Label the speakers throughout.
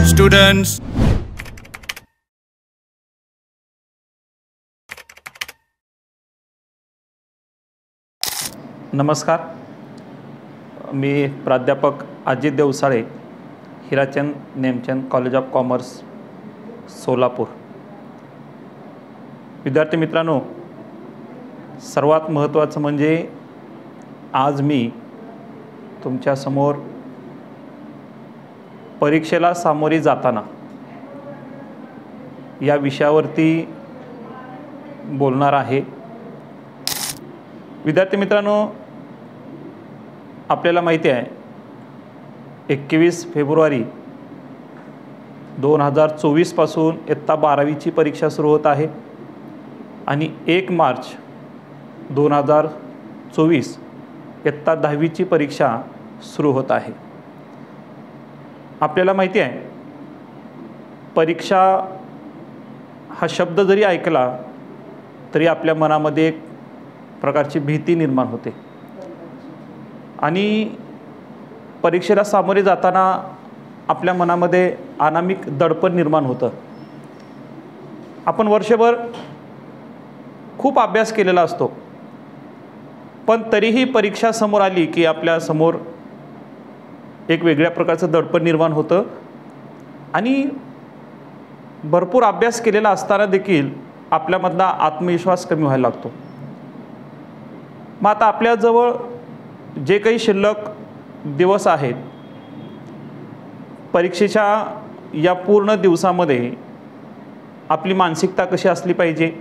Speaker 1: Students,
Speaker 2: नमस्कार. मी प्राध्यापक Ajit Devsale, Hirachand Nemchand college of commerce, Solapur. विद्यार्थी मित्रांनो, सर्वात महत्त्वाचं म्हणजे आज मी तुमच्यासमोर परीक्षेला सामोरी जाताना या विषयावरती बोलणार आहे. विद्यार्थी मित्रांनो, आपल्याला माहिती आहे 21 फेब्रुवारी 2024 पासून इयत्ता 12वीची परीक्षा सुरू होत आहे आणि 1 मार्च 2024 इयत्ता 10वीची परीक्षा सुरू होत आहे. आपल्याला माहिती आहे परीक्षा हा शब्द जरी ऐकला तरी आपल्या मनामध्ये एक प्रकारची भीती निर्माण होते आणि परीक्षेला सामोरे जाताना आपल्या मनामध्ये अनामिक दडपण निर्माण होतं. आपण वर्षभर खूप अभ्यास केलेला असतो, पण तरीही परीक्षा समोर आली की आपल्या समोर एक वेगळ्या प्रकारचं दडपण निर्माण होतं आणि भरपूर अभ्यास केलेला असताना देखील आपल्यामधला आत्मविश्वास कमी व्हायला लागतो. मग आता आपल्याजवळ जे काही शिल्लक दिवस आहेत, परीक्षेच्या या पूर्ण दिवसामध्ये आपली मानसिकता कशी असली पाहिजे,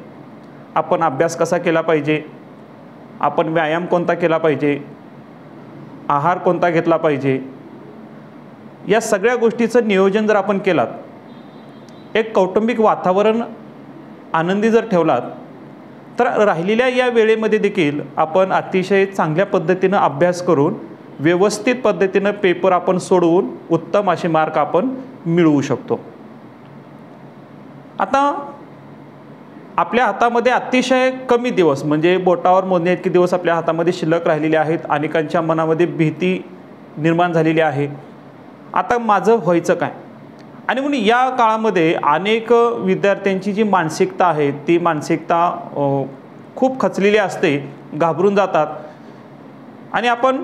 Speaker 2: आपण अभ्यास कसा केला पाहिजे, आपण व्यायाम कोणता केला पाहिजे, आहार कोणता घेतला पाहिजे, या सगळ्या गोष्टीचं नियोजन जर आपण केलात, एक कौटुंबिक वातावरण आनंदी जर ठेवलात, तर राहिलेल्या या वेळेमध्ये देखील आपण अतिशय चांगल्या पद्धतीनं अभ्यास करून व्यवस्थित पद्धतीनं पेपर आपण सोडवून उत्तम असे मार्क आपण मिळवू शकतो. आता आपल्या हातामध्ये अतिशय कमी दिवस, म्हणजे बोटावर मोजणे इतके दिवस आपल्या हातामध्ये शिल्लक राहिलेले आहेत. अनेकांच्या मनामध्ये भीती निर्माण झालेली आहे, आता माझं व्हायचं काय. आणि म्हणून या काळामध्ये अनेक विद्यार्थ्यांची जी मानसिकता आहे ती मानसिकता खूप खचलेली असते, घाबरून जातात. आणि आपण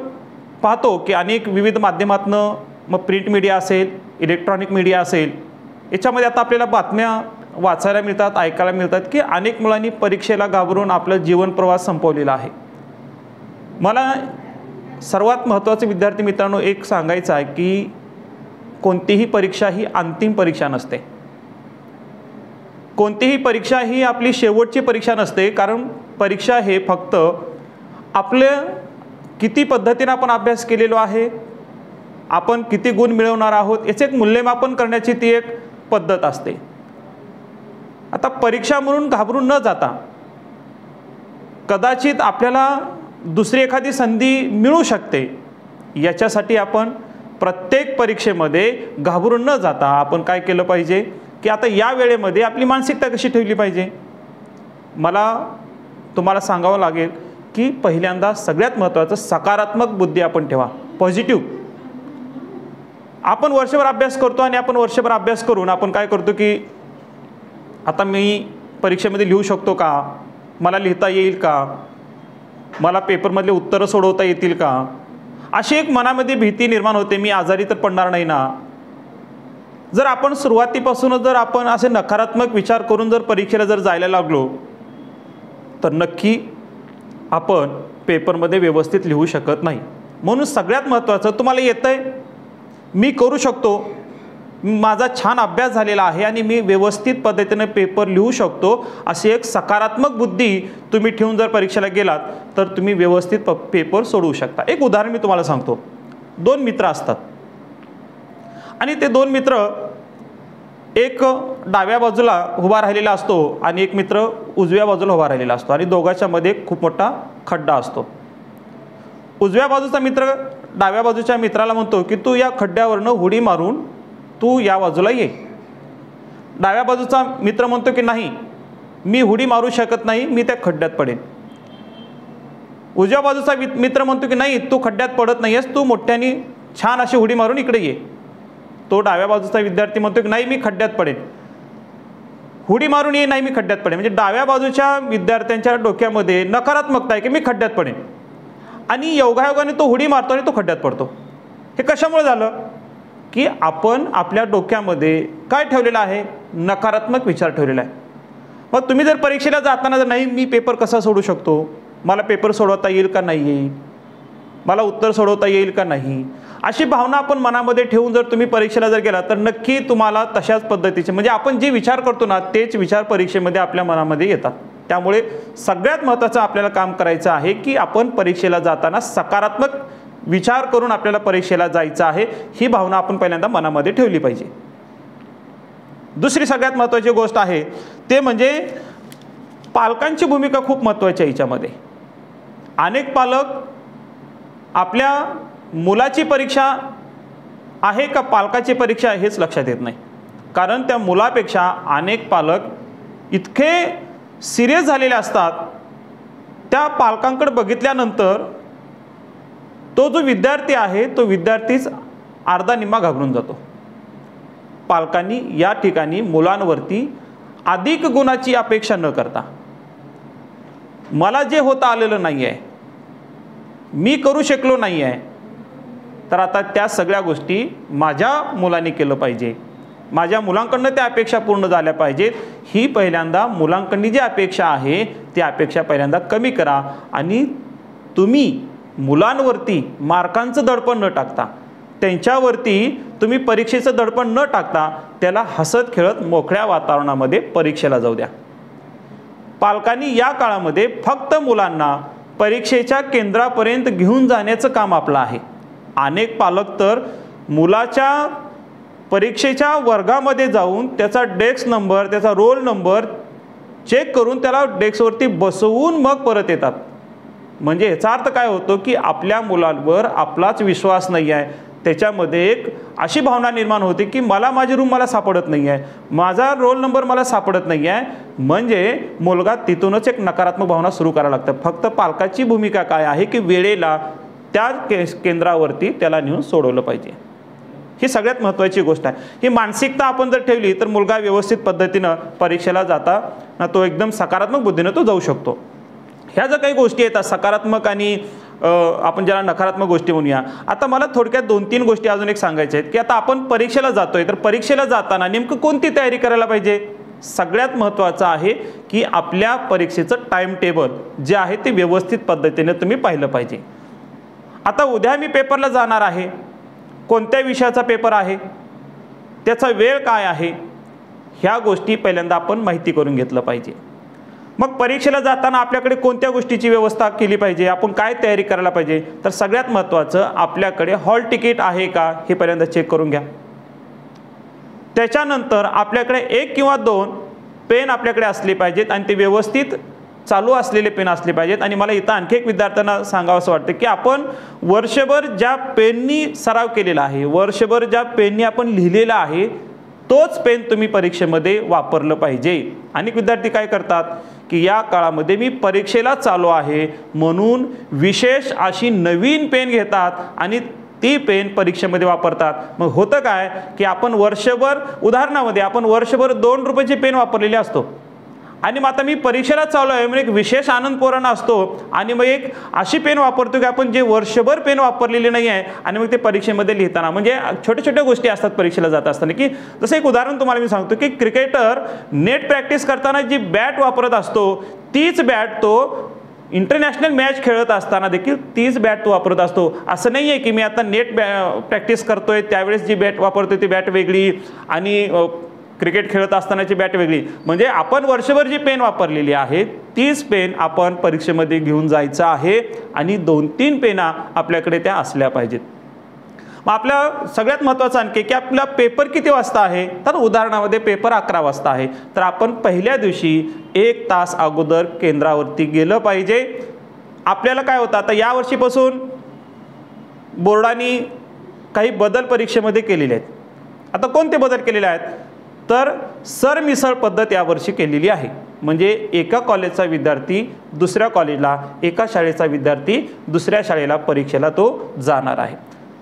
Speaker 2: पाहतो की अनेक विविध माध्यमातनं, मग प्रिंट मीडिया असेल, इलेक्ट्रॉनिक मीडिया असेल, याच्यामध्ये आता आपल्याला बातम्या वाचायला मिळतात, ऐकायला मिळतात की अनेक मुलांनी परीक्षेला घाबरून आपलं जीवन प्रवास संपवलेला आहे. मला सर्वात महत्त्वाचं विद्यार्थी मित्रांनो एक सांगायचं आहे की कोणतीही परीक्षा ही अंतिम परीक्षा नसते. कोणतीही परीक्षा ही आपली शेवटची परीक्षा नसते, कारण परीक्षा हे फक्त आपल्या किती पद्धतीने आपण अभ्यास केलेलो आहे, आपण किती गुण मिळवणार आहोत, याचे एक मूल्यमापन करण्याची ती एक पद्धत असते. आता परीक्षा म्हणून घाबरून न जाता कदाचित आपल्याला दुसरी एखादी संधी मिळू शकते, याच्यासाठी आपण प्रत्येक परीक्षेमध्ये घाबरून न जाता आपण काय केलं पाहिजे की आता या वेळेमध्ये आपली मानसिकता कशी ठेवली पाहिजे. मला तुम्हाला सांगावं लागेल की पहिल्यांदा सगळ्यात महत्त्वाचं सकारात्मक बुद्धी आपण ठेवा, पॉझिटिव्ह. आपण वर्षभर अभ्यास करतो आणि आपण वर्षभर अभ्यास करून आपण काय करतो की आता मी परीक्षेमध्ये लिहू शकतो का, मला लिहिता येईल का, मला पेपरमधले उत्तरं सोडवता येतील का, अशी एक मनामध्ये भीती निर्माण होते, मी आजारी तर पडणार नाही ना. जर आपण सुरुवातीपासूनच जर आपण असे नकारात्मक विचार करून जर परीक्षेला जर जायला लागलो तर नक्की आपण पेपरमध्ये व्यवस्थित लिहू शकत नाही. म्हणून सगळ्यात महत्त्वाचं, तुम्हाला येतंय, मी करू शकतो, माझा छान अभ्यास झालेला आहे आणि मी व्यवस्थित पद्धतीने पेपर लिहू शकतो, अशी एक सकारात्मक बुद्धी तुम्ही ठेवून जर परीक्षेला गेलात तर तुम्ही व्यवस्थित पेपर सोडवू शकता. एक उदाहरण मी तुम्हाला सांगतो. 2 मित्र असतात आणि ते 2 मित्र, एक डाव्या बाजूला उभा राहिलेला असतो आणि एक मित्र उजव्या बाजूला उभा राहिलेला असतो आणि दोघांच्या मध्ये खूप मोठा खड्डा असतो. उजव्या बाजूचा मित्र डाव्या बाजूच्या मित्राला म्हणतो की तू या खड्ड्यावरनं उडी मारून तू या बाजूला ये. डाव्या बाजूचा मित्र म्हणतो की नाही, मी उडी मारू शकत नाही, मी त्या खड्ड्यात पडेन. उजव्या बाजूचा मित्र म्हणतो की नाही, तू खड्ड्यात पडत नाहीयेस, तू मोठ्याने छान अशी उडी मारून इकडे ये. तो डाव्या बाजूचा विद्यार्थी म्हणतो की नाही मी खड्ड्यात पडेन, हुडी मारून ये, नाही मी खड्ड्यात पडेन. म्हणजे डाव्या बाजूच्या विद्यार्थ्यांच्या डोक्यामध्ये नकारात्मकता आहे की मी खड्ड्यात पडेन, आणि योगायोगाने तो हुडी मारतो आणि तो खड्ड्यात पडतो. हे कशामुळे झालं की आपण आपल्या डोक्यामध्ये काय ठेवलेलं आहे, नकारात्मक विचार ठेवलेला आहे. मग तुम्ही जर परीक्षेला जाताना जर नाही मी पेपर कसा सोडू शकतो, मला पेपर सोडवता येईल का नाही येईल, मला उत्तर सोडवता येईल का नाही, अशी भावना आपण मनामध्ये ठेवून जर तुम्ही परीक्षेला जर गेला तर नक्की तुम्हाला तशाच पद्धतीचे म्हणजे आपण जे विचार करतो ना तेच विचार परीक्षेमध्ये आपल्या मनामध्ये येतात. त्यामुळे सगळ्यात महत्त्वाचं आपल्याला काम करायचं आहे की आपण परीक्षेला जाताना सकारात्मक विचार करून आपल्याला परीक्षेला जायचं आहे, ही भावना आपण पहिल्यांदा मनामध्ये ठेवली पाहिजे. दुसरी सगळ्यात महत्त्वाची गोष्ट आहे ते म्हणजे पालकांची भूमिका खूप महत्त्वाची आहे याच्यामध्ये. अनेक पालक आपल्या मुलाची परीक्षा आहे का पालकाची परीक्षा आहे हेच लक्षात येत नाही, कारण त्या मुलापेक्षा अनेक पालक इतके सिरियस झालेले असतात. त्या पालकांकडे बघितल्यानंतर तो जो विद्यार्थी आहे तो विद्यार्थीच अर्धा निम्मा घाबरून जातो. पालकांनी या ठिकाणी मुलांवरती अधिक गुणाची अपेक्षा न करता, मला जे होता आलेलं नाही आहे, मी करू शकलो नाही आहे, तर आता त्या सगळ्या गोष्टी माझ्या मुलाने केलं पाहिजे, माझ्या मुलांकडनं त्या अपेक्षा पूर्ण झाल्या पाहिजेत. ही पहिल्यांदा मुलांकडनी जी अपेक्षा आहे ती अपेक्षा पहिल्यांदा कमी करा, आणि तुम्ही मुलांवरती मार्कांचं दडपण न टाकता, त्यांच्यावरती तुम्ही परीक्षेचं दडपण न टाकता त्याला हसत खेळत मोकळ्या वातावरणामध्ये परीक्षेला जाऊ द्या. पालकांनी या काळामध्ये फक्त मुलांना परीक्षेच्या केंद्रापर्यंत घेऊन जाण्याचं काम आपलं आहे. अनेक पालक तर मुलाच्या परीक्षेच्या वर्गामध्ये जाऊन त्याचा डेस्क नंबर, त्याचा रोल नंबर चेक करून त्याला डेस्कवरती बसवून मग परत येतात. म्हणजे याचा अर्थ काय होतो की आपल्या मुलांवर आपलाच विश्वास नाही आहे, त्याच्यामध्ये एक अशी भावना निर्माण होते की माझी रूम मला सापडत नाही आहे, माझा रोल नंबर मला सापडत नाही आहे. म्हणजे मुलगा तिथूनच एक नकारात्मक भावना सुरू करायला लागतं. फक्त पालकाची भूमिका काय आहे की वेळेला त्या केंद्रावरती त्याला नेऊन सोडवलं पाहिजे. ही सगळ्यात महत्त्वाची गोष्ट आहे. ही मानसिकता आपण जर ठेवली तर मुलगा व्यवस्थित पद्धतीनं परीक्षेला जाता तो एकदम सकारात्मक बुद्धीनं तो जाऊ शकतो. ह्या ज्या काही गोष्टी येतात सकारात्मक आणि आपण ज्याला नकारात्मक गोष्टी म्हणूया. आता मला थोडक्यात 2-3 गोष्टी अजून एक सांगायच्या आहेत की आता आपण परीक्षेला जातोय तर परीक्षेला जाताना नेमकं कोणती तयारी करायला पाहिजे. सगळ्यात महत्त्वाचं आहे की आपल्या परीक्षेचं टाइम टेबल जे आहे ते व्यवस्थित पद्धतीने तुम्ही पाहिलं पाहिजे. आता उद्या मी पेपरला जाणार आहे, कोणत्या विषयाचा पेपर आहे, त्याचा वेळ काय आहे, ह्या गोष्टी पहिल्यांदा आपण माहिती करून घेतलं पाहिजे. मग परीक्षेला जाताना आपल्याकडे कोणत्या गोष्टीची व्यवस्था केली पाहिजे, आपण काय तयारी करायला पाहिजे. तर सगळ्यात महत्त्वाचं आपल्याकडे हॉल तिकीट आहे का हे पहिल्यांदा चेक करून घ्या. त्याच्यानंतर आपल्याकडे 1 किंवा 2 पेन आपल्याकडे असले पाहिजेत आणि ते व्यवस्थित चालू असलेले पेन असले पाहिजेत. आणि मला इथं आणखी एक विद्यार्थ्यांना सांगावंसं वाटतं की आपण वर्षभर ज्या पेननी सराव केलेला आहे, वर्षभर ज्या पेननी आपण लिहिलेला आहे तोच पेन तुम्ही परीक्षेमध्ये वापरलं पाहिजे. अनेक विद्यार्थी काय करतात की या काळामध्ये मी परीक्षेला चालू आहे म्हणून विशेष अशी नवीन पेन घेतात आणि ती पेन परीक्षेमध्ये वापरतात. मग होतं काय की आपण वर्षभर उदाहरणामध्ये आपण वर्षभर 2 रुपयाची पेन वापरलेली असतो आणि मग आता मी परीक्षेला चालू आहे म्हणजे एक विशेष आनंद पोरांना असतो आणि मग एक अशी पेन वापरतो की आपण जे वर्षभर पेन वापरलेली नाही आहे आणि मग ते परीक्षेमध्ये लिहिताना म्हणजे छोट्या छोट्या गोष्टी असतात परीक्षेला जात असताना. की जसं एक उदाहरण तुम्हाला मी सांगतो की क्रिकेटर नेट प्रॅक्टिस करताना जी बॅट वापरत असतो तीच बॅट तो इंटरनॅशनल मॅच खेळत असताना देखील तीच बॅट तो वापरत असतो. असं नाही आहे की मी आता नेट प्रॅक्टिस करतोय त्यावेळेस जी बॅट वापरतोय ती बॅट वेगळी आणि क्रिकेट खेळत असतानाची बॅट वेगळी. म्हणजे आपण वर्षभर जी पेन वापरलेली आहे तीच पेन आपण परीक्षेमध्ये घेऊन जायचं आहे आणि 2-3 पेना आपल्याकडे त्या असल्या पाहिजेत. मग आपल्या सगळ्यात महत्त्वाचं आणखी की आपला पेपर किती वाजता आहे, तर उदाहरणामध्ये पेपर 11 वाजता आहे तर आपण पहिल्या दिवशी 1 तास अगोदर केंद्रावरती गेलं पाहिजे. आपल्याला काय होतं आता यावर्षीपासून बोर्डाने काही बदल परीक्षेमध्ये केलेले आहेत. आता कोणते बदल केलेले आहेत तर सरमिसळ पद्धत यावर्षी केलेली आहे. म्हणजे एका कॉलेजचा विद्यार्थी दुसऱ्या कॉलेजला, एका शाळेचा विद्यार्थी दुसऱ्या शाळेला परीक्षेला तो जाणार आहे.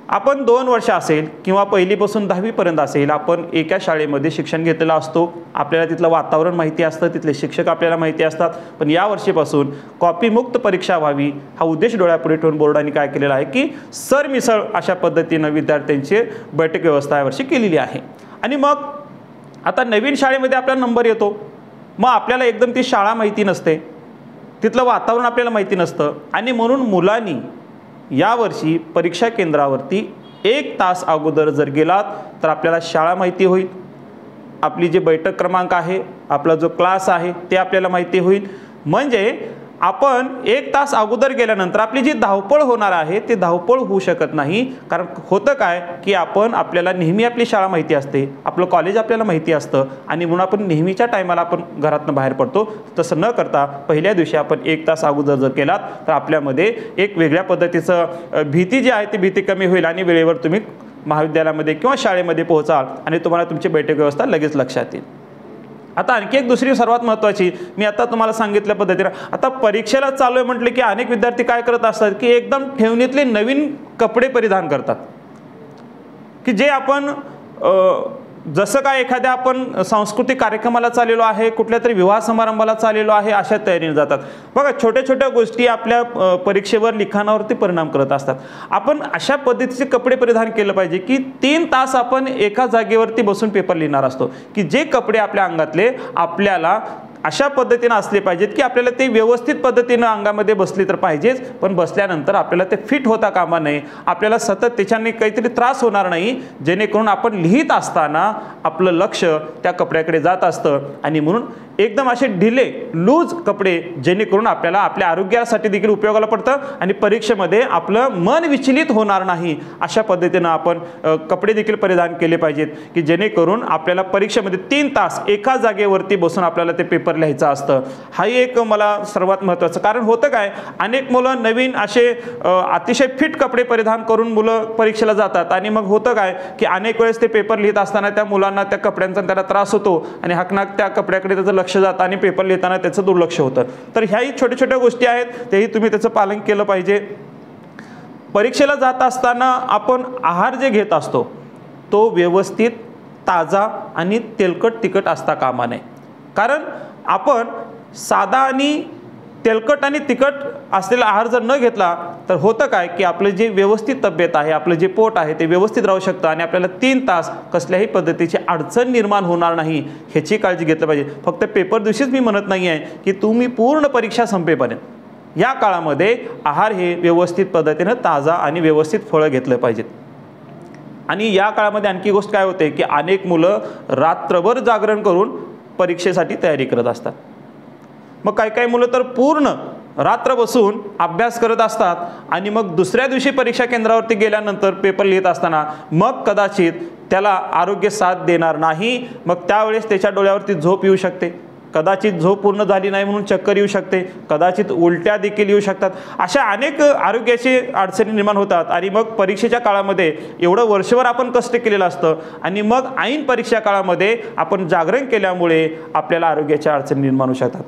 Speaker 2: आपण 2 वर्ष असेल किंवा पहिलीपासून 10वीपर्यंत असेल आपण एका शाळेमध्ये शिक्षण घेतलेलं असतो, आपल्याला तिथलं वातावरण माहिती असतं, तिथले शिक्षक आपल्याला माहिती असतात. पण या वर्षीपासून कॉपीमुक्त परीक्षा व्हावी हा उद्देश डोळ्यापुढे ठेवून बोर्डाने काय केलेला आहे की सरमिसळ अशा पद्धतीनं विद्यार्थ्यांची बैठक व्यवस्था यावर्षी केलेली आहे. आणि मग आता नवीन शाळेमध्ये आपला नंबर येतो, मग आपल्याला एकदम ती शाळा माहिती नसते, तिथलं वातावरण आपल्याला माहिती नसतं आणि म्हणून मुलांनी यावर्षी परीक्षा केंद्रावरती 1 तास अगोदर जर गेलात तर आपल्याला शाळा माहिती होईल, आपली जी बैठक क्रमांक आहे, आपला जो क्लास आहे ते आपल्याला माहिती होईल. म्हणजे आपण 1 तास अगोदर गेल्यानंतर आपली जी धावपळ होणार आहे ती धावपळ होऊ शकत नाही. कारण होतं काय की आपल्याला नेहमी आपली शाळा माहिती असते, आपलं कॉलेज आपल्याला माहिती असतं आणि म्हणून आपण नेहमीच्या टायमाला आपण घरातून बाहेर पडतो. तसं न करता पहिल्या दिवशी आपण 1 तास अगोदर जर केलात तर आपल्यामध्ये एक वेगळ्या पद्धतीचं भीती जी आहे ती भीती कमी होईल आणि वेळेवर तुम्ही महाविद्यालयामध्ये किंवा शाळेमध्ये पोहोचाल आणि तुम्हाला तुमची बैठक व्यवस्था लगेच लक्षात येईल. आता आणखी एक दुसरी सर्वात महत्त्वाची, मी आता तुम्हाला सांगितल्या पद्धतीने आता परीक्षेला चालू आहे म्हटलं की अनेक विद्यार्थी काय करत असतात की एकदम ठेवणीतले नवीन कपडे परिधान करतात की जे आपण जसं काय एखाद्या आपण सांस्कृतिक कार्यक्रमाला चाललेलो आहे, कुठल्या तरी विवाह समारंभाला चाललेलो आहे अशा तयारीने जातात. बघा छोट्या छोट्या गोष्टी आपल्या परीक्षेवर लिखाणावरती परिणाम करत असतात. आपण अशा पद्धतीचे कपडे परिधान केलं पाहिजे की 3 तास आपण एका जागेवरती बसून पेपर लिहिणार असतो की जे कपडे आपल्या अंगातले आपल्याला अशा पद्धतीने असले पाहिजेत की आपल्याला ते व्यवस्थित पद्धतीने अंगामध्ये बसले तर पाहिजेच, पण बसल्यानंतर आपल्याला ते फिट होता कामा नये, आपल्याला सतत त्याच्याने काहीतरी त्रास होणार नाही, जेणेकरून आपण लिहित असताना आपलं लक्ष त्या कपड्याकडे जात असतं. आणि म्हणून एकदम असे ढिले लूज कपडे जेणेकरून आपल्याला आपल्या आरोग्यासाठी देखील उपयोगाला पडतं आणि परीक्षेमध्ये आपलं मन विचलित होणार नाही अशा पद्धतीनं आपण कपडे देखील परिधान केले पाहिजेत की जेणेकरून आपल्याला परीक्षेमध्ये 3 तास एका जागेवरती बसून आपल्याला ते पेपर लिहायचं असतं. हा एक मला सर्वात महत्त्वाचं. कारण होतं काय, अनेक मुलं नवीन असे अतिशय फिट कपडे परिधान करून मुलं परीक्षेला जातात आणि मग होतं काय की अनेक वेळेस ते पेपर लिहित असताना त्या मुलांना त्या कपड्यांचा त्याला त्रास होतो आणि हकनाक त्या कपड्याकडे त्याचं लक्ष जातं आणि पेपर लिहिताना त्याचं दुर्लक्ष होतं. तर ह्याही छोट्या छोट्या गोष्टी आहेत, तेही तुम्ही त्याचं पालन केलं पाहिजे. परीक्षेला जात असताना आपण आहार जे घेत असतो तो व्यवस्थित ताजा आणि तेलकट तिखट असता कामा नये. कारण आपण साधा आणि तेलकट आणि तिखट असलेला आहार जर न घेतला तर होतं काय की आपलं जे व्यवस्थित तब्येत आहे, आपलं जे पोट आहे ते व्यवस्थित राहू शकतं आणि आपल्याला 3 तास कसल्याही पद्धतीची अडचण निर्माण होणार नाही ह्याची काळजी घेतली पाहिजे. फक्त पेपर दिवशीच मी म्हणत नाही आहे की तुम्ही पूर्ण परीक्षा संपेपर्यंत या काळामध्ये आहार हे व्यवस्थित पद्धतीनं ताजा आणि व्यवस्थित फळं घेतलं पाहिजेत. आणि या काळामध्ये आणखी गोष्ट काय होते की अनेक मुलं रात्रभर जागरण करून परीक्षेसाठी तयारी करत असतात. मग काही मुलं तर पूर्ण रात्र बसून अभ्यास करत असतात आणि मग दुसऱ्या दिवशी परीक्षा केंद्रावरती गेल्यानंतर पेपर लिहित असताना मग कदाचित त्याला आरोग्य साथ देणार नाही. मग त्यावेळेस त्याच्या डोळ्यावरती झोप येऊ शकते, कदाचित झोप पूर्ण झाली नाही म्हणून चक्कर येऊ शकते, कदाचित उलट्या देखील येऊ शकतात. अशा अनेक आरोग्याची अडचणी निर्माण होतात आणि मग परीक्षेच्या काळामध्ये एवढं वर्षभर आपण कष्ट केलेलं असतं आणि मग ऐन परीक्षा काळामध्ये आपण जागरण केल्यामुळे आपल्याला आरोग्याच्या अडचणी निर्माण होऊ शकतात.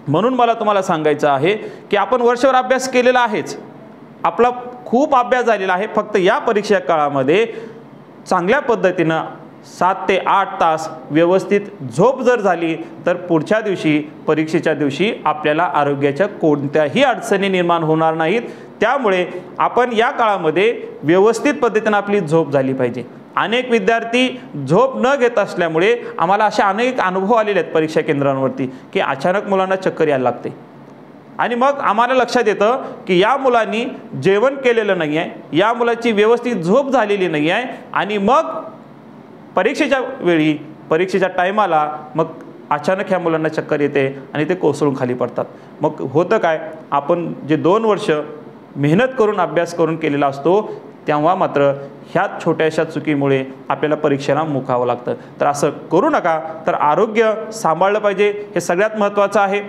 Speaker 2: म्हणून मला तुम्हाला सांगायचं आहे की आपण वर्षभर अभ्यास केलेला आहेच, आपला खूप अभ्यास झालेला आहे. फक्त या परीक्षा काळामध्ये चांगल्या पद्धतीनं 7 ते 8 तास व्यवस्थित झोप जर झाली तर पुढच्या दिवशी परीक्षेच्या दिवशी आपल्याला आरोग्याच्या कोणत्याही अडचणी निर्माण होणार नाहीत. त्यामुळे आपण या काळामध्ये व्यवस्थित पद्धतीने आपली झोप झाली पाहिजे. अनेक विद्यार्थी झोप न घेत असल्यामुळे आम्हाला असे अनेक अनुभव आलेले आहेत परीक्षा केंद्रांवरती की अचानक मुलांना चक्कर यायला लागते आणि मग आम्हाला लक्षात येतं की या मुलांनी जेवण केलेलं नाही आहे, या मुलाची व्यवस्थित झोप झालेली नाही आहे आणि मग परीक्षेच्या वेळी परीक्षेच्या टायमाला मग अचानक ह्या मुलांना चक्कर येते आणि ते कोसळून खाली पडतात. मग होतं काय, आपण जे 2 वर्ष मेहनत करून अभ्यास करून केलेला असतो तेव्हा मात्र ह्या छोट्याशा चुकीमुळे आपल्याला परीक्षेला मुकावं लागतं. तर असं करू नका. तर आरोग्य सांभाळलं पाहिजे, हे सगळ्यात महत्त्वाचं आहे.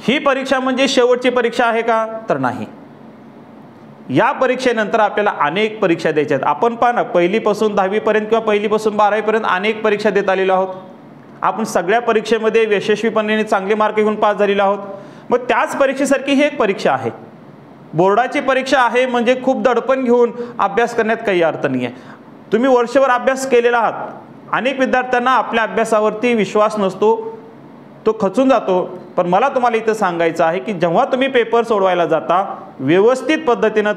Speaker 2: ही परीक्षा म्हणजे शेवटची परीक्षा आहे का, तर नाही. या परीक्षेनंतर आपल्याला अनेक परीक्षा द्यायच्या आहेत. आपण पहा ना, पहिलीपासून 10वीपर्यंत किंवा पहिलीपासून 12वीपर्यंत अनेक परीक्षा देत आलेलो आहोत. आपण सगळ्या परीक्षेमध्ये यशस्वीपणे चांगले मार्क घेऊन पास झालेलो आहोत. मग त्याच परीक्षेसारखी ही एक परीक्षा आहे बोर्डाची परीक्षा आहे म्हणजे खूप दडपण घेऊन अभ्यास करण्यात काही अर्थ नाही आहे. तुम्ही वर्षभर अभ्यास केलेला आहात. अनेक विद्यार्थ्यांना आपल्या अभ्यासावरती विश्वास नसतो, तो खचून जातो. पण मला तुम्हाला इथं सांगायचं आहे की जेव्हा तुम्ही पेपर सोडवायला जाता व्यवस्थित पद्धतीने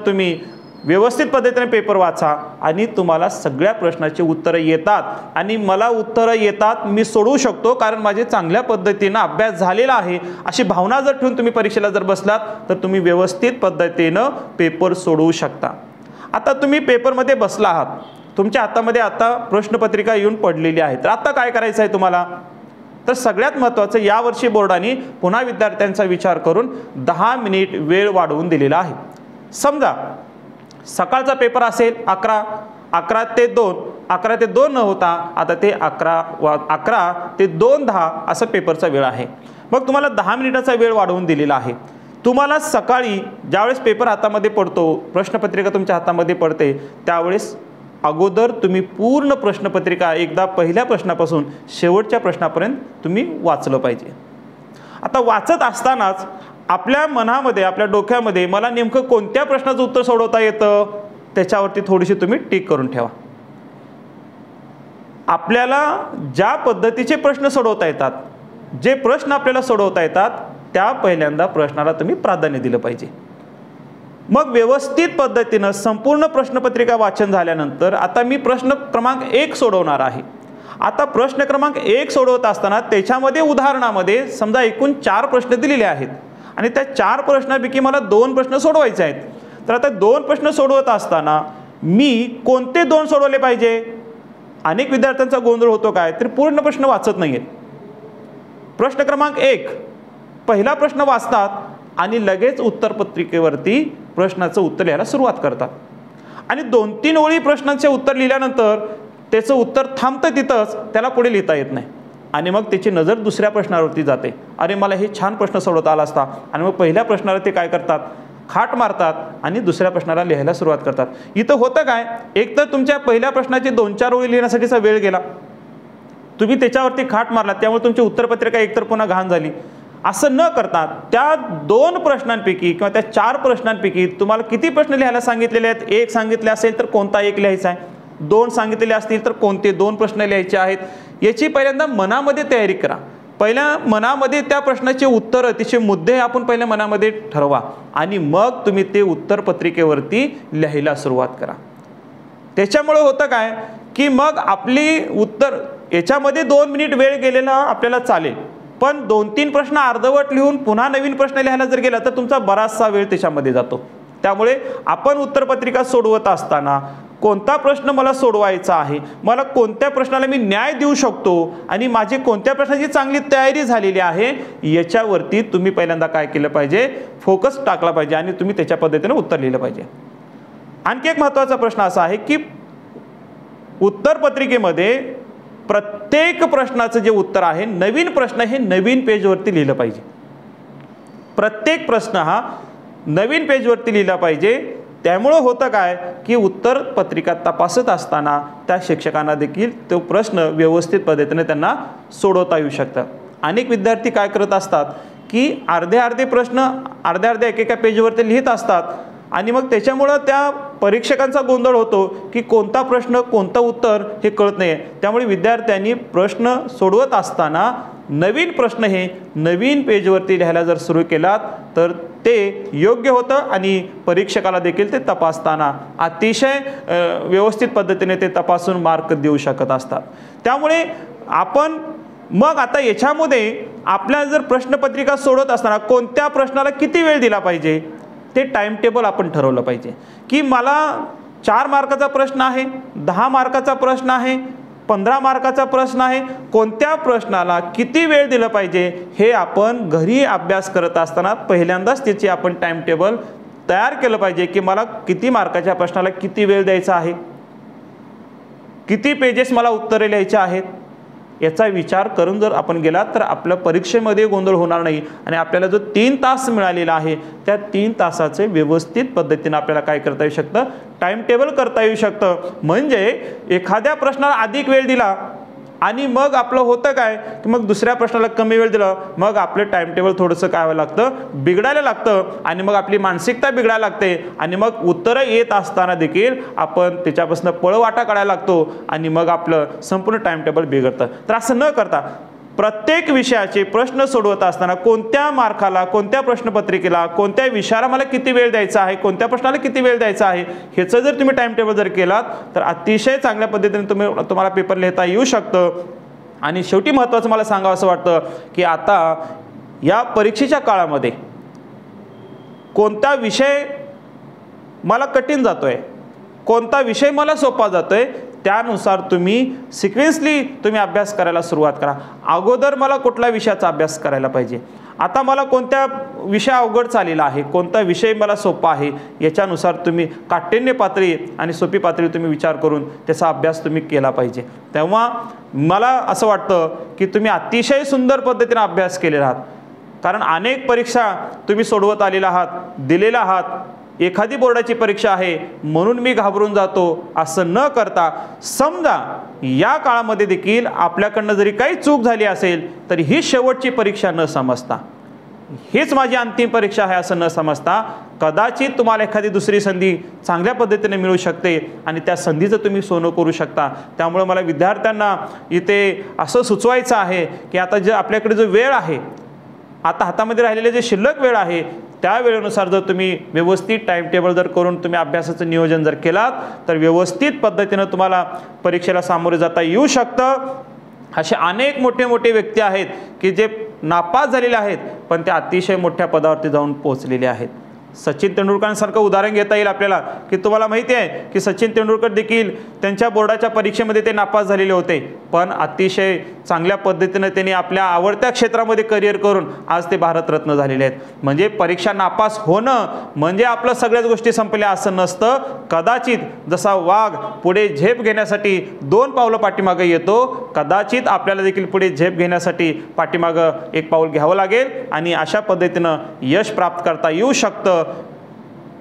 Speaker 2: पेपर वाचा आणि तुम्हाला सगळ्या प्रश्नाची उत्तरं येतात. आणि मला उत्तरं येतात, मी सोडवू शकतो कारण माझे चांगल्या पद्धतीनं अभ्यास झालेला आहे, अशी भावना जर ठेवून तुम्ही परीक्षेला जर बसलात तर तुम्ही व्यवस्थित पद्धतीनं पेपर सोडवू शकता. आता तुम्ही पेपरमध्ये बसला आहात, तुमच्या हातामध्ये आता प्रश्नपत्रिका येऊन पडलेली आहे. तर आता काय करायचं आहे तुम्हाला? तर सगळ्यात महत्त्वाचं, यावर्षी बोर्डाने पुन्हा विद्यार्थ्यांचा विचार करून 10 मिनिट वेळ वाढवून दिलेला आहे. समजा सकाळचा पेपर असेल 11 ते 2 न होता आता ते 11 ते 2:10 असं पेपरचा वेळ आहे. मग तुम्हाला 10 मिनिटाचा वेळ वाढवून दिलेला आहे. तुम्हाला सकाळी ज्यावेळेस पेपर हातामध्ये पडतो, प्रश्नपत्रिका तुमच्या हातामध्ये पडते, त्यावेळेस अगोदर तुम्ही पूर्ण प्रश्नपत्रिका एकदा पहिल्या प्रश्नापासून शेवटच्या प्रश्नापर्यंत तुम्ही वाचलं पाहिजे. आता वाचत असतानाच आपल्या मनामध्ये, आपल्या डोक्यामध्ये मला नेमकं कोणत्या प्रश्नाचं उत्तर सोडवता येतं त्याच्यावरती थोडीशी तुम्ही टिक करून ठेवा. आपल्याला ज्या पद्धतीचे प्रश्न सोडवता येतात, जे प्रश्न आपल्याला सोडवता येतात, त्या पहिल्यांदा प्रश्नाला तुम्ही प्राधान्य दिलं पाहिजे. मग व्यवस्थित पद्धतीनं संपूर्ण प्रश्नपत्रिका वाचन झाल्यानंतर आता मी प्रश्न क्रमांक 1 सोडवणार आहे. आता प्रश्न क्रमांक 1 सोडवत असताना त्याच्यामध्ये उदाहरणामध्ये समजा एकूण 4 प्रश्न दिलेले आहेत आणि त्या 4 प्रश्नांपैकी मला 2 प्रश्न सोडवायचे आहेत. तर आता 2 प्रश्न सोडवत असताना मी कोणते 2 सोडवले पाहिजे? अनेक विद्यार्थ्यांचा गोंधळ होतो काय, तर पूर्ण प्रश्न वाचत नाहीत. प्रश्न क्रमांक 1 पहिला प्रश्न वाचतात आणि लगेच उत्तरपत्रिकेवरती प्रश्नाचं उत्तर लिहायला सुरुवात करतात आणि 2-3 ओळी प्रश्नांचे उत्तर लिहिल्यानंतर त्याचं उत्तर थांबतं तिथंच, त्याला पुढे लिहिता येत नाही आणि मग त्याची नजर दुसऱ्या प्रश्नावरती जाते. अरे मला हे छान प्रश्न सोडवता आला असता. आणि मग पहिल्या प्रश्नाला ते काय करतात, खाट मारतात आणि दुसऱ्या प्रश्नाला लिहायला सुरुवात करतात. इथं होतं काय, एक तर तुमच्या पहिल्या प्रश्नाची 2-4 ओळी लिहिण्यासाठीचा वेळ गेला, तुम्ही त्याच्यावरती खाट मारला, त्यामुळे तुमची उत्तरपत्रिका एकतर पुन्हा घाण झाली. असं न करता त्या 2 प्रश्नांपैकी किंवा त्या 4 प्रश्नांपैकी तुम्हाला किती प्रश्न लिहायला सांगितलेले आहेत? 1 सांगितले असेल तर कोणता 1 लिहायचा आहे, 2 सांगितलेले असतील तर कोणते 2 प्रश्न लिहायचे आहेत, याची पहिल्यांदा मनामध्ये तयारी करा. पहिल्या मनामध्ये त्या प्रश्नाचे उत्तर, तिचे मुद्दे आपण पहिल्या मनामध्ये ठरवा आणि मग तुम्ही ते उत्तरपत्रिकेवरती लिहायला सुरुवात करा. त्याच्यामुळे होतं काय की मग आपली उत्तर याच्यामध्ये 2 मिनिट वेळ गेलेला आपल्याला चालेल, पण 2-3 प्रश्न अर्धवट लिहून पुन्हा नवीन प्रश्न लिहायला जर गेला तर तुमचा बराचसा वेळ त्याच्यामध्ये जातो. त्यामुळे आपण उत्तरपत्रिका सोडवत असताना कोणता प्रश्न मला सोडवायचा आहे, मला कोणत्या प्रश्नाला मी न्याय देऊ शकतो आणि माझी कोणत्या प्रश्नाची चांगली तयारी झालेली आहे, याच्यावरती तुम्ही पहिल्यांदा काय केलं पाहिजे, फोकस टाकला पाहिजे आणि तुम्ही त्याच्या पद्धतीने उत्तर लिहिलं पाहिजे. आणखी एक महत्त्वाचा प्रश्न असा आहे की उत्तरपत्रिकेमध्ये प्रत्येक प्रश्नाचं जे उत्तर आहे, नवीन प्रश्न हे नवीन पेजवरती लिहिलं पाहिजे. प्रत्येक प्रश्न हा नवीन पेजवरती लिहिला पाहिजे. त्यामुळे होतं काय की उत्तरपत्रिका तपासत असताना त्या शिक्षकांना देखील तो प्रश्न व्यवस्थित पद्धतीने त्यांना सोडवता येऊ शकतात. अनेक विद्यार्थी काय करत असतात की अर्धे प्रश्न अर्ध्या एकेका पेजवरती लिहित असतात आणि मग त्याच्यामुळं त्या परीक्षकांचा गोंधळ होतो की कोणता प्रश्न कोणतं उत्तर हे कळत नाही. त्यामुळे विद्यार्थ्यांनी प्रश्न सोडवत असताना नवीन प्रश्न हे नवीन पेजवरती लिहायला जर सुरू केलात तर ते योग्य होतं आणि परीक्षकाला देखील ते तपासताना अतिशय व्यवस्थित पद्धतीने ते तपासून मार्क देऊ शकत असतात. त्यामुळे आपण मग आता याच्यामध्ये आपल्या जर प्रश्नपत्रिका सोडवत असताना कोणत्या प्रश्नाला किती वेळ दिला पाहिजे ते टाइम टेबल आपण ठरवलं पाहिजे की मला 4 मार्काचा प्रश्न आहे, 10 मार्काचा प्रश्न आहे, 15 मार्काचा प्रश्न आहे, कोणत्या प्रश्नाला किती वेळ दिला पाहिजे हे आपण घरी अभ्यास करत असताना पहिल्यांदाच त्याची आपण टाइम टेबल तयार केलं पाहिजे की मला किती मार्काच्या प्रश्नाला किती वेळ द्यायचा आहे, किती पेजेस मला उत्तरे लिहायची आहेत, याचा विचार करून जर आपण गेलात तर आपल्या परीक्षेमध्ये गोंधळ होणार नाही आणि आपल्याला जो 3 तास मिळालेला आहे त्या 3 तासाचे व्यवस्थित पद्धतीने आपल्याला काय करता येऊ शकतं, टाइम टेबल करता येऊ शकतं. म्हणजे एखाद्या प्रश्नाला अधिक वेळ दिला आणि मग आपलं होतं काय की मग दुसऱ्या प्रश्नाला कमी वेळ दिलं, मग आपलं टाइम टेबल थोडंसं काय व्हायला लागतं, बिघडायला लागतं आणि मग आपली मानसिकता बिघडायला लागते आणि मग उत्तरं येत असताना देखील आपण त्याच्यापासून पळवाटा काढायला लागतो आणि मग आपलं संपूर्ण टाइम टेबल बिघडतं. तर असं न करता प्रत्येक विषयाचे प्रश्न सोडवत असताना कोणत्या मार्काला, कोणत्या प्रश्नपत्रिकेला, कोणत्या विषयाला मला किती वेळ द्यायचा आहे, कोणत्या प्रश्नाला किती वेळ द्यायचा आहे, ह्याचं जर तुम्ही टाइम टेबल जर केलात तर अतिशय चांगल्या पद्धतीने तुम्हाला पेपर लिहिता येऊ शकतं. आणि शेवटी महत्त्वाचं मला सांगावं असं वाटतं की आता या परीक्षेच्या काळामध्ये कोणता विषय मला कठीण जातोय, कोणता विषय मला सोपा जातोय, त्यानुसार तुम्ही सिक्वेन्सली तुम्ही अभ्यास करायला सुरुवात करा. अगोदर मला कुठल्या विषयाचा अभ्यास करायला पाहिजे, आता मला कोणत्या विषय अवघड चाललेला आहे, कोणता विषय मला सोपा आहे, याच्यानुसार तुम्ही काठिण्य पातळी आणि सोपी पातळी तुम्ही विचार करून त्याचा अभ्यास तुम्ही केला पाहिजे. तेव्हा मला असं वाटतं की तुम्ही अतिशय सुंदर पद्धतीने अभ्यास केलेला आहात. कारण अनेक परीक्षा तुम्ही सोडवत आलेला आहात, दिलेला आहात. एखादी बोर्डाची परीक्षा आहे म्हणून मी घाबरून जातो असं न करता, समजा या काळामध्ये देखील आपल्याकडनं जरी काही चूक झाली असेल तर ही शेवटची परीक्षा न समजता, हीच माझी अंतिम परीक्षा आहे असं न समजता, कदाचित तुम्हाला एखादी दुसरी संधी चांगल्या पद्धतीने मिळू शकते आणि त्या संधीचं तुम्ही सोनं करू शकता. त्यामुळे मला विद्यार्थ्यांना इथे असं सुचवायचं आहे की आता जे आपल्याकडे जो वेळ आहे, आता हातामध्ये राहिलेले जे शिल्लक वेळ आहे, त्या वेळेनुसार जर तुम्ही व्यवस्थित टाइम टेबल जर करून तुम्ही अभ्यासाचं नियोजन जर केलात तर व्यवस्थित पद्धतीनं तुम्हाला परीक्षेला सामोरे जाता येऊ शकतं. असे अनेक मोठे मोठे व्यक्ती आहेत की जे नापास झालेले आहेत पण ते अतिशय मोठ्या पदावरती जाऊन पोहोचलेले आहेत. सचिन तेंडुलकरांसारखं उदाहरण घेता येईल आपल्याला की तुम्हाला माहिती आहे की सचिन तेंडुलकर देखील त्यांच्या बोर्डाच्या परीक्षेमध्ये ते नापास झालेले होते, पण अतिशय चांगल्या पद्धतीने त्यांनी आपल्या आवडत्या क्षेत्रामध्ये करिअर करून आज ते भारतरत्न झालेले आहेत. म्हणजे परीक्षा नापास होणं म्हणजे आपलं सगळ्याच गोष्टी संपल्या असं नसतं. कदाचित जसा वाघ पुढे झेप घेण्यासाठी 2 पावलं पाठीमागे येतो, कदाचित आपल्याला देखील पुढे झेप घेण्यासाठी पाठीमागं 1 पाऊल घ्यावं लागेल आणि अशा पद्धतीनं यश प्राप्त करता येऊ शकतं.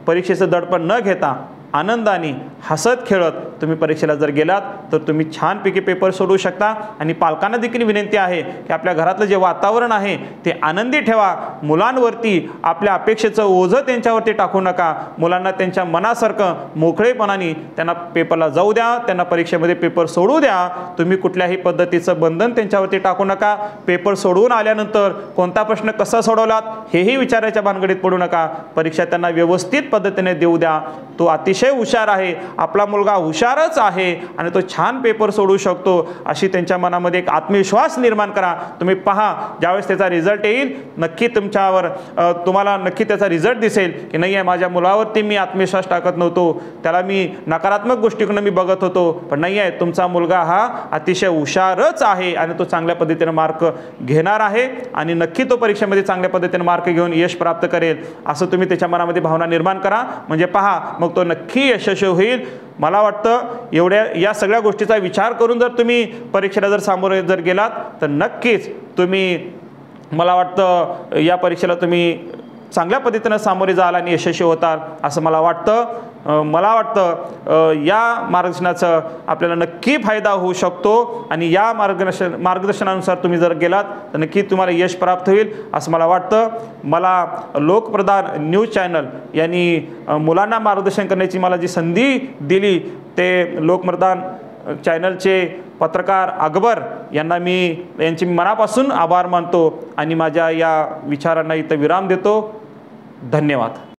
Speaker 2: परीक्षेचं दडपण न घेता आनंदाने हसत खेळत तुम्ही परीक्षेला जर गेलात तर तुम्ही छानपैकी पेपर सोडवू शकता. आणि पालकांना देखील विनंती आहे की आपल्या घरातलं जे वातावरण आहे ते आनंदी ठेवा. मुलांवरती आपल्या अपेक्षेचं ओझं त्यांच्यावरती टाकू नका. मुलांना त्यांच्या मनासारखं मोकळेपणाने त्यांना पेपरला जाऊ द्या, त्यांना परीक्षेमध्ये पेपर सोडू द्या. तुम्ही कुठल्याही पद्धतीचं बंधन त्यांच्यावरती टाकू नका. पेपर सोडवून आल्यानंतर कोणता प्रश्न कसा सोडवलात हेही विचारायच्या भानगडीत पडू नका. परीक्षा त्यांना व्यवस्थित पद्धतीने देऊ द्या. तो अतिशय हुशार आहे, आपला मुलगा हुशारच आहे आणि तो छान पेपर सोडू शकतो अशी त्यांच्या मनामध्ये एक आत्मविश्वास निर्माण करा. तुम्ही पहा, ज्यावेळेस त्याचा रिझल्ट येईल नक्की तुम्हाला नक्की त्याचा रिझल्ट दिसेल की नाही आहे माझ्या मुलावरती मी आत्मविश्वास टाकत नव्हतो, त्याला मी नकारात्मक गोष्टीकडून मी बघत होतो, पण नाही आहे तुमचा मुलगा हा अतिशय हुशारच आहे आणि तो चांगल्या पद्धतीने मार्क घेणार आहे आणि नक्की तो परीक्षेमध्ये चांगल्या पद्धतीने मार्क घेऊन यश प्राप्त करेल असं तुम्ही त्याच्या मनामध्ये भावना निर्माण करा. म्हणजे पहा, मग तो नक्की यशस्वी होईल. मला वाटतं या सगळ्या गोष्टीचा विचार करून जर तुम्ही परीक्षेला जर सामोरे जर गेलात तर नक्कीच तुम्ही, मला वाटतं या परीक्षेला तुम्ही चांगल्या पद्धतीने सामोरे जाल आणि यशस्वी होतात असं मला वाटतं. मला वाटतं या मार्गदर्शनाचा आपल्याला नक्की फायदा होऊ शकतो आणि या मार्गदर्शनानुसार तुम्ही जर गेलात तर नक्की तुम्हाला यश प्राप्त होईल असं मला वाटतं. मला लोकप्रधान न्यूज चॅनल यांनी मुलांना मार्गदर्शन करण्याची मला जी संधी दिली ते लोकप्रधान चॅनलचे पत्रकार अकबर यांची मनापासून आभार मानतो आणि माझ्या या विचारांना इथं विराम देतो. धन्यवाद.